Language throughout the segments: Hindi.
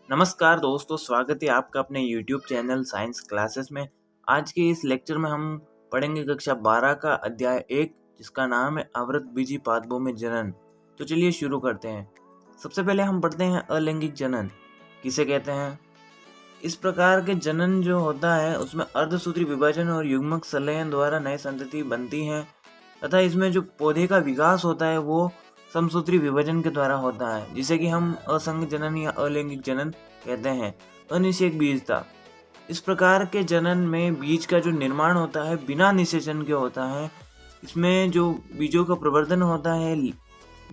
नमस्कार दोस्तों, स्वागत है आपका अपने YouTube चैनल साइंस क्लासेस में। आज के इस लेक्चर में हम पढ़ेंगे कक्षा 12 का अध्याय 1, जिसका नाम है आवृतबीजी पादपों में जनन। तो चलिए शुरू करते हैं। सबसे पहले हम पढ़ते हैं अलैंगिक जनन किसे कहते हैं। इस प्रकार के जनन जो होता है उसमें अर्धसूत्री विभाजन और युग्मक संलयन द्वारा नई संतति बनती है तथा इसमें जो पौधे का विकास होता है वो समसूत्री विभाजन के द्वारा होता है, जिसे कि हम असंग जनन या अलैंगिक जनन कहते हैं। अनिषेक बीजता, इस प्रकार के जनन में बीज का जो निर्माण होता है बिना निषेचन के होता है। इसमें जो बीजों का प्रवर्धन होता है,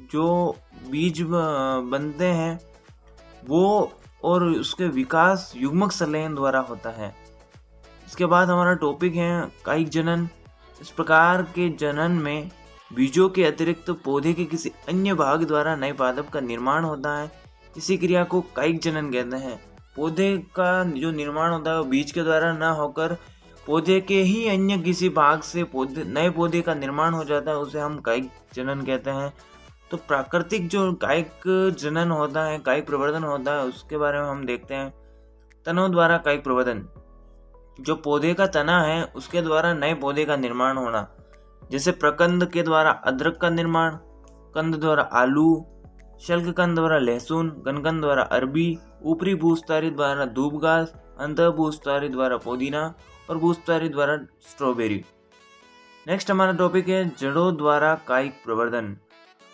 जो बीज बनते हैं वो और उसके विकास युग्मक संलयन द्वारा होता है। इसके बाद हमारा टॉपिक है कायिक जनन। इस प्रकार के जनन में बीजों के अतिरिक्त पौधे के किसी अन्य भाग द्वारा नए पादप का निर्माण होता है। इसी क्रिया को कायिक जनन कहते हैं। पौधे का जो निर्माण होता है वो बीज के द्वारा न होकर पौधे के ही अन्य किसी भाग से नए पौधे का निर्माण हो जाता है, उसे हम कायिक जनन कहते हैं। तो प्राकृतिक जो कायिक जनन होता है, कायिक प्रवर्धन होता है, उसके बारे में हम देखते हैं। तनों द्वारा कायिक प्रवर्धन, जो पौधे का तना है उसके द्वारा नए पौधे का निर्माण होना, जैसे प्रकंद के द्वारा अदरक का निर्माण, कंद द्वारा आलू, शल्क कंद द्वारा लहसुन, गनकंद द्वारा अरबी, ऊपरी भूस्तरी द्वारा दूब घास, अंतः भूस्तरी द्वारा पुदीना और भूस्तरी द्वारा स्ट्रॉबेरी। नेक्स्ट हमारा टॉपिक है जड़ों द्वारा कायिक प्रवर्धन।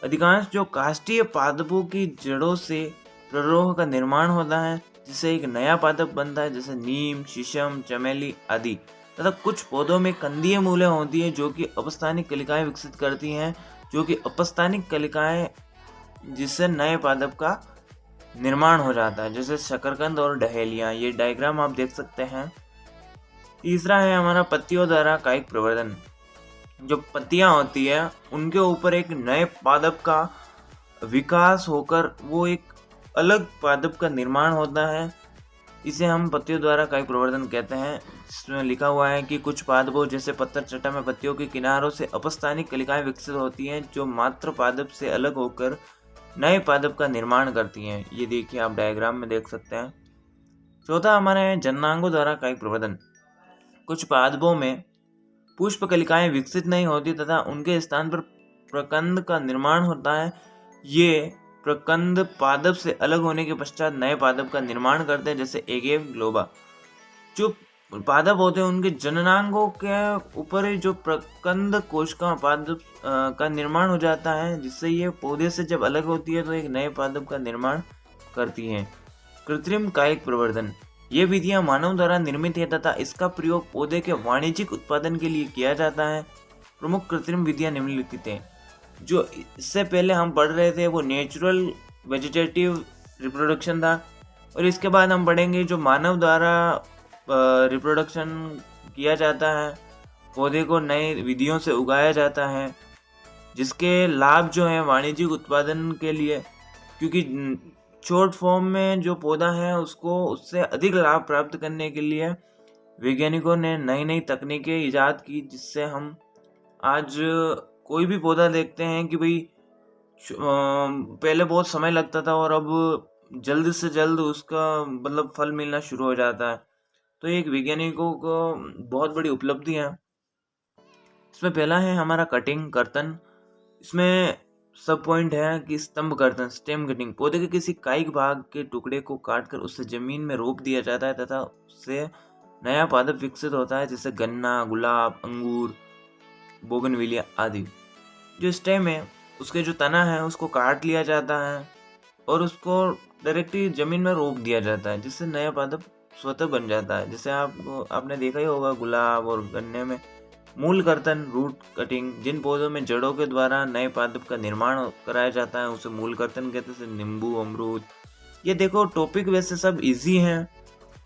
अधिकांश जो काष्ठीय पादपों की जड़ों से प्ररोह का निर्माण होता है, जिससे एक नया पादप बनता है, जैसे नीम, शीशम, चमेली आदि। तथा कुछ पौधों में कंदीय मूलें होती हैं जो कि अपस्थानिक कलिकाएं विकसित करती हैं, जो कि अपस्थानिक कलिकाएं जिससे नए पादप का निर्माण हो जाता है, जैसे शकरकंद और डहेलिया। ये डायग्राम आप देख सकते हैं। तीसरा है हमारा पत्तियों द्वारा कायिक प्रवर्धन। जो पत्तियां होती है उनके ऊपर एक नए पादप का विकास होकर वो एक अलग पादप का निर्माण होता है, इसे हम पत्तियों द्वारा कायिक प्रवर्धन कहते हैं। इसमें लिखा हुआ है कि कुछ पादपों जैसे पत्थर चट्टा में पत्तियों के किनारों से अपस्थानिक कलिकाएं विकसित होती हैं, जो मात्र पादप से अलग होकर नए पादप का निर्माण करती हैं। ये देखिए, आप डायग्राम में देख सकते हैं। चौथा हमारा है जननांगों द्वारा कायिक प्रवर्धन। कुछ पादपों में पुष्प कलिकाएं विकसित नहीं होती तथा उनके स्थान पर प्रकंद का निर्माण होता है। ये प्रकंद पादप से अलग होने के पश्चात नए पादप का निर्माण करते हैं, जैसे एगेव ग्लोबा। जो पादप होते हैं उनके जननांगों के ऊपर जो प्रकंद कोश का पादप का निर्माण हो जाता है, जिससे ये पौधे से जब अलग होती है तो एक नए पादप का निर्माण करती है। कृत्रिम कायिक प्रवर्धन, ये विधियां मानव द्वारा निर्मित है तथा इसका प्रयोग पौधे के वाणिज्यिक उत्पादन के लिए किया जाता है। प्रमुख कृत्रिम विधियां निम्नलिखित हैं। जो इससे पहले हम पढ़ रहे थे वो नेचुरल वेजिटेटिव रिप्रोडक्शन था, और इसके बाद हम पढ़ेंगे जो मानव द्वारा रिप्रोडक्शन किया जाता है, पौधे को नए विधियों से उगाया जाता है, जिसके लाभ जो है वाणिज्यिक उत्पादन के लिए, क्योंकि शॉर्ट फॉर्म में जो पौधा है उसको उससे अधिक लाभ प्राप्त करने के लिए वैज्ञानिकों ने नई नई तकनीकें ईजाद की, जिससे हम आज कोई भी पौधा देखते हैं कि भाई पहले बहुत समय लगता था और अब जल्द से जल्द उसका मतलब फल मिलना शुरू हो जाता है। तो एक वैज्ञानिकों को बहुत बड़ी उपलब्धि है। इसमें पहला है हमारा कटिंग, कर्तन। इसमें सब पॉइंट है कि स्तंभ कर्तन, स्टेम कटिंग। पौधे के किसी कायिक भाग के टुकड़े को काटकर उससे जमीन में रोप दिया जाता है तथा उससे नया पादप विकसित होता है, जैसे गन्ना, गुलाब, अंगूर, बोगनविलिया आदि। जो स्टेम है उसके जो तना है उसको काट लिया जाता है और उसको डायरेक्टली जमीन में रोप दिया जाता है, जिससे नया पादप स्वतः बन जाता है। जैसे आपने देखा ही होगा गुलाब और गन्ने में। मूल कर्तन, रूट कटिंग, जिन पौधों में जड़ों के द्वारा नए पादप का निर्माण कराया जाता है उसे मूल कर्तन कहते हैं, नींबू, अमरूद। ये देखो टॉपिक वैसे सब इजी हैं,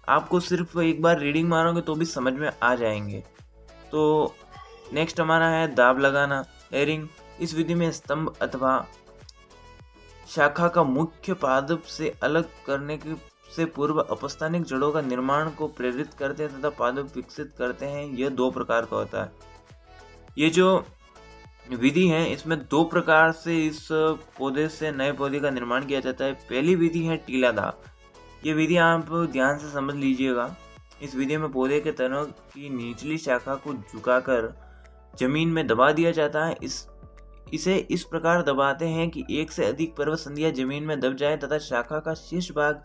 आपको सिर्फ एक बार रीडिंग मारोगे तो भी समझ में आ जाएंगे। तो नेक्स्ट हमारा है दाब लगाना, एयरिंग। इस विधि में स्तंभ अथवा शाखा का मुख्य पादप से अलग करने के से पूर्व अपस्थानिक जड़ों का निर्माण को प्रेरित करते हैं तथा पादप विकसित करते हैं। यह 2 प्रकार का होता है। ये जो विधि है इसमें 2 प्रकार से इस पौधे से नए पौधे का निर्माण किया जाता है। पहली विधि है टीला दाब। ये विधि आप ध्यान से समझ लीजिएगा। इस विधि में पौधे के तनों की निचली शाखा को झुकाकर जमीन में दबा दिया जाता है। इसे इस प्रकार दबाते हैं कि एक से अधिक पर्वत संधियां जमीन में दब जाए तथा शाखा का शीर्ष भाग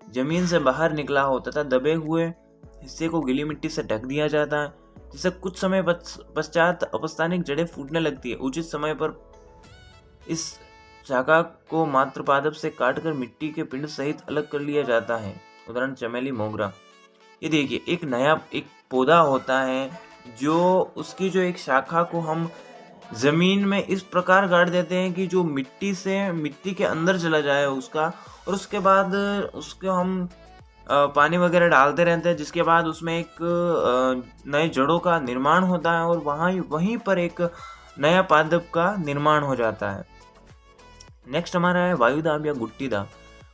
जमीन से बाहर निकला हो तथा दबे हुए हिस्से को गीली मिट्टी से ढक दिया जाता है, जिससे कुछ समय पश्चात अपस्थानिक जड़ें फूटने लगती है। उचित समय पर इस शाखा को मात्र पादप से काटकर मिट्टी के पिंड सहित अलग कर लिया जाता है। उदाहरण चमेली, मोगरा। ये देखिए, एक पौधा होता है जो उसकी जो एक शाखा को हम जमीन में इस प्रकार गाड़ देते हैं कि जो मिट्टी के अंदर चला जाए उसका, और उसके बाद उसको हम पानी वगैरह डालते रहते हैं, जिसके बाद उसमें एक नए जड़ों का निर्माण होता है और वहीं पर एक नया पादप का निर्माण हो जाता है। नेक्स्ट हमारा है वायुदाब या गुट्टीदाब।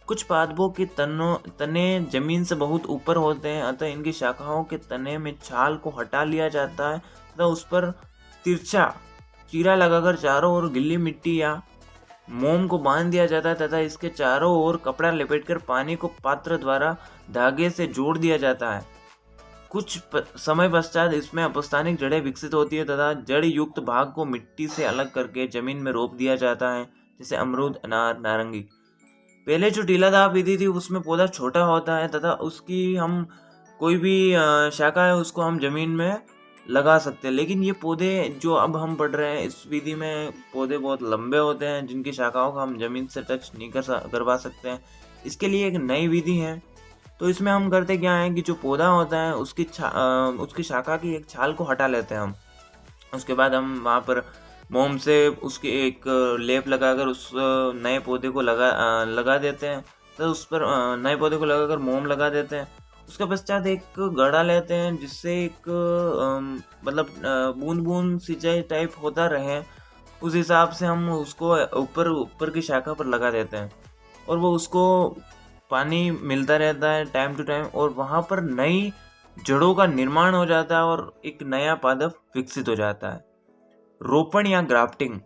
कुछ पादपों के तने जमीन से बहुत ऊपर होते हैं, अतः इनकी शाखाओं के तने में छाल को हटा लिया जाता है तथा उस पर तिरछा चीरा लगाकर चारों ओर गिल्ली मिट्टी या मोम को बांध दिया जाता है तथा इसके चारों ओर कपड़ा लपेटकर पानी को पात्र द्वारा धागे से जोड़ दिया जाता है। कुछ समय पश्चात इसमें अपस्थानिक जड़ें विकसित होती है तथा जड़ युक्त भाग को मिट्टी से अलग करके जमीन में रोप दिया जाता है, जैसे अमरूद, अनार, नारंगी। पहले जो टीलादाब विधि थी उसमें पौधा छोटा होता है तथा उसकी हम कोई भी शाखा है उसको हम जमीन में लगा सकते हैं, लेकिन ये पौधे जो अब हम पढ़ रहे हैं इस विधि में पौधे बहुत लंबे होते हैं जिनकी शाखाओं को हम जमीन से टच नहीं करवा सकते हैं। इसके लिए एक नई विधि है। तो इसमें हम करते क्या है कि जो पौधा होता है उसकी शाखा की एक छाल को हटा लेते हैं हम। उसके बाद हम वहाँ पर मोम से उसके एक लेप लगाकर उस नए पौधे को लगा देते हैं, तो उस पर नए पौधे को लगाकर मोम लगा देते हैं। उसके पश्चात एक गड़ा लेते हैं जिससे एक मतलब बूंद बूंद सिंचाई टाइप होता रहे, उस हिसाब से हम उसको ऊपर की शाखा पर लगा देते हैं और वो उसको पानी मिलता रहता है टाइम टू टाइम और वहाँ पर नई जड़ों का निर्माण हो जाता है और एक नया पादप विकसित हो जाता है। रोपण या ग्राफ्टिंग।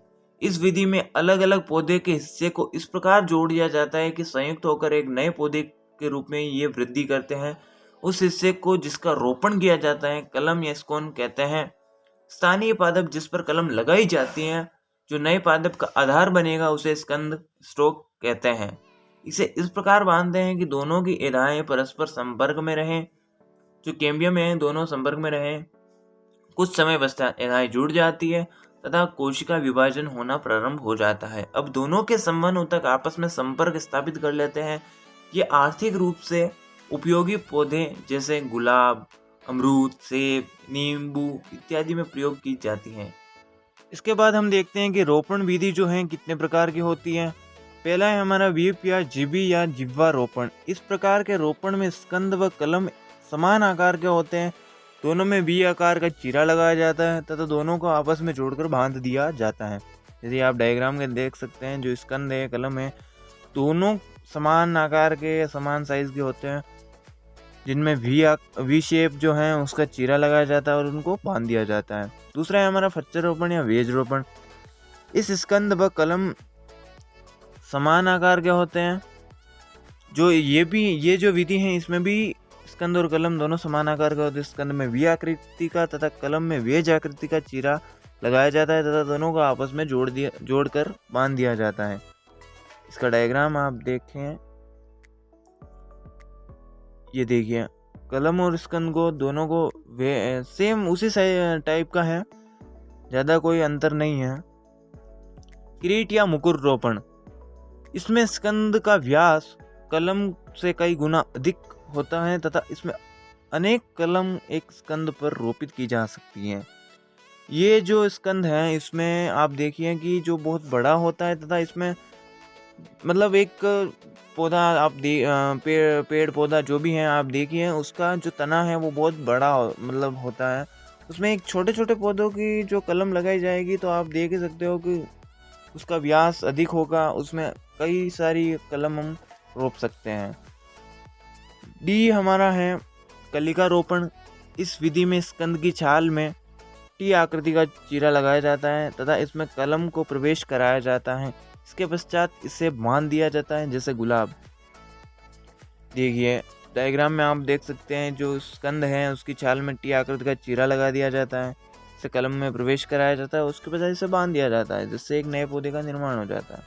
इस विधि में अलग अलग पौधे के हिस्से को इस प्रकार जोड़ दिया जाता है कि संयुक्त होकर एक नए पौधे के रूप में ये वृद्धि करते हैं। उस हिस्से को जिसका रोपण किया जाता है कलम या स्कोन कहते हैं। स्थानीय पादप जिस पर कलम लगाई जाती है, जो नए पादप का आधार बनेगा, उसे स्कंद, स्टोक कहते हैं। इसे इस प्रकार बांधते हैं कि दोनों की एधाएं परस्पर संपर्क में रहें। जो कैम्बियम है दोनों संपर्क में रहें। कुछ समय पश्चात एधाएं जुड़ जाती है तथा कोशिका विभाजन होना प्रारंभ हो जाता है। अब दोनों के संबंध तक आपस में संपर्क स्थापित कर लेते हैं। ये आर्थिक रूप से उपयोगी पौधे जैसे गुलाब, अमरूद, सेब, नींबू इत्यादि में प्रयोग की जाती हैं। इसके बाद हम देखते हैं कि रोपण विधि जो है कितने प्रकार की होती है। पहला है हमारा वीप या जिबी या जिह्वा रोपण। इस प्रकार के रोपण में स्कंद व कलम समान आकार के होते हैं। दोनों में वी आकार का चीरा लगाया जाता है तथा दोनों को आपस में जोड़कर बांध दिया जाता है। जैसे आप डायग्राम में देख सकते हैं, जो स्कंद है, कलम है, दोनों समान आकार के, समान साइज के होते हैं, जिनमें वी शेप जो है उसका चीरा लगाया जाता है और उनको बांध दिया जाता है। दूसरा है हमारा फच्चर रोपण या वेज रोपण। इस स्कंद व कलम समान आकार के होते हैं। ये जो विधि है इसमें भी स्कंद और कलम दोनों समान आकार के होते हैं। स्कंद में वी आकृति का तथा कलम में वेज आकृति का चीरा लगाया जाता है तथा दोनों को आपस में जोड़कर बांध दिया जाता है। इसका डायग्राम आप देखें, ये देखिए, कलम और स्कंद को दोनों को सेम उसी टाइप का है, ज़्यादा कोई अंतर नहीं है। किरीट या मुकुर रोपण। इसमें स्कंद का व्यास कलम से कई गुना अधिक होता है तथा इसमें अनेक कलम एक स्कंद पर रोपित की जा सकती हैं। ये जो स्कंद है इसमें आप देखिए कि जो बहुत बड़ा होता है तथा इसमें मतलब एक पौधा आप पेड़ पौधा जो भी है आप देखिए, उसका जो तना है वो बहुत बड़ा मतलब होता है। उसमें एक छोटे छोटे पौधों की जो कलम लगाई जाएगी तो आप देख ही सकते हो कि उसका व्यास अधिक होगा, उसमें कई सारी कलम हम रोप सकते हैं। डी हमारा है कलिका रोपण। इस विधि में स्कंद की छाल में टी आकृति का चीरा लगाया जाता है तथा इसमें कलम को प्रवेश कराया जाता है। इसके पश्चात इसे बांध दिया जाता है जैसे गुलाब। देखिए डायग्राम में आप देख सकते हैं जो स्कंद है उसकी छाल में टी आकृति का चीरा लगा दिया जाता है, इसे कलम में प्रवेश कराया जाता है, उसके बजाय इसे बांध दिया जाता है जिससे एक नए पौधे का निर्माण हो जाता है।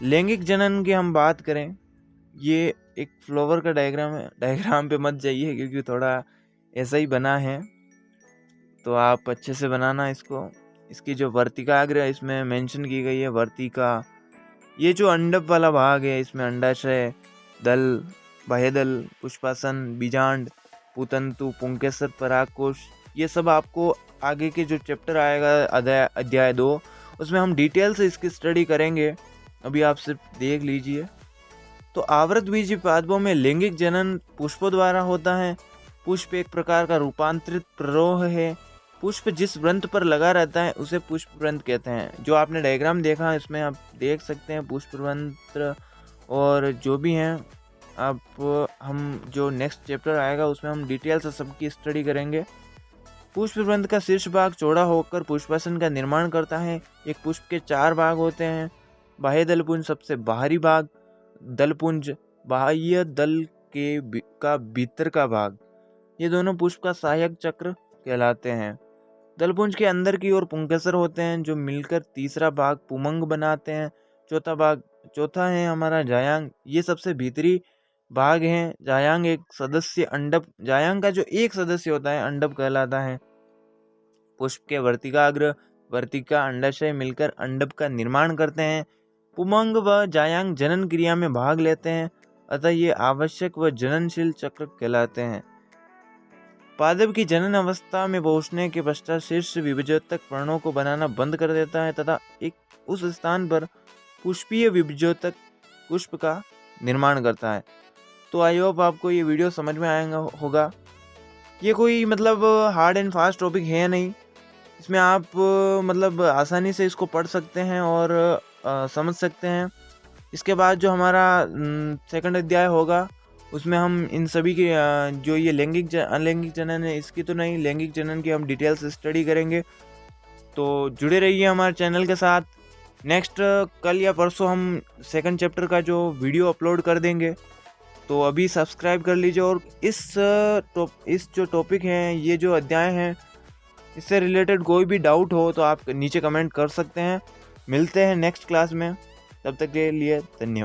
लैंगिक जनन की हम बात करें, ये एक फ्लावर का डायग्राम है, डायग्राम पे मत जाइए क्योंकि थोड़ा ऐसा ही बना है, तो आप अच्छे से बनाना इसको। इसकी जो वर्तिकाग्र इसमें मेंशन की गई है, वर्तिका, ये जो अंडप वाला भाग है इसमें अंडाशय, दल, बाह्यदल, पुष्पासन, बीजांड, पुतंतु, पुंकेसर, परागकोश, ये सब आपको आगे के जो चैप्टर आएगा अध्याय 2 उसमें हम डिटेल से इसकी स्टडी करेंगे, अभी आप सिर्फ देख लीजिए। तो आवृतबीजी पादपों में लैंगिक जनन पुष्पों द्वारा होता है। पुष्प एक प्रकार का रूपांतरित प्ररोह है। पुष्प जिस वृंत पर लगा रहता है उसे पुष्प वृंत कहते हैं। जो आपने डायग्राम देखा इसमें आप देख सकते हैं पुष्प वृंत और जो भी हैं, अब हम जो नेक्स्ट चैप्टर आएगा उसमें हम डिटेल से सबकी स्टडी करेंगे। पुष्प वृंत का शीर्ष भाग चौड़ा होकर पुष्पासन का निर्माण करता है। एक पुष्प के 4 भाग होते हैं। बाह्य दलपुंज सबसे बाहरी भाग, दलपुंज बाह्य दल का भीतर का भाग, ये दोनों पुष्प का सहायक चक्र कहलाते हैं। दलपुंज के अंदर की ओर पुंकेसर होते हैं जो मिलकर तीसरा भाग पुमंग बनाते हैं। चौथा है हमारा जायांग, ये सबसे भीतरी भाग है। जायांग एक सदस्य अंडप, जायांग का जो एक सदस्य होता है अंडप कहलाता है। पुष्प के वर्तिकाग्र, वर्तिका, अंडाशय मिलकर अंडप का निर्माण करते हैं। पुमंग व जायांग जनन क्रिया में भाग लेते हैं, अतः ये आवश्यक व जननशील चक्र कहलाते हैं। पादप की जनन अवस्था में पहुंचने के पश्चात शीर्ष विभजोतक पर्णों को बनाना बंद कर देता है तथा एक उस स्थान पर पुष्पीय विभजोतक पुष्प का निर्माण करता है। तो आई होप आपको ये वीडियो समझ में आएगा होगा। ये कोई मतलब हार्ड एंड फास्ट टॉपिक है नहीं, इसमें आप मतलब आसानी से इसको पढ़ सकते हैं और समझ सकते हैं। इसके बाद जो हमारा सेकंड अध्याय होगा उसमें हम इन सभी की जो ये लैंगिक अनलैंगिक जनन है इसकी तो नहीं, लैंगिक जनन की हम डिटेल्स स्टडी करेंगे। तो जुड़े रहिए हमारे चैनल के साथ। नेक्स्ट कल या परसों हम सेकंड चैप्टर का जो वीडियो अपलोड कर देंगे, तो अभी सब्सक्राइब कर लीजिए। और इस जो टॉपिक है, ये जो अध्याय हैं, इससे रिलेटेड कोई भी डाउट हो तो आप नीचे कमेंट कर सकते हैं। मिलते हैं नेक्स्ट क्लास में, तब तक के लिए धन्यवाद।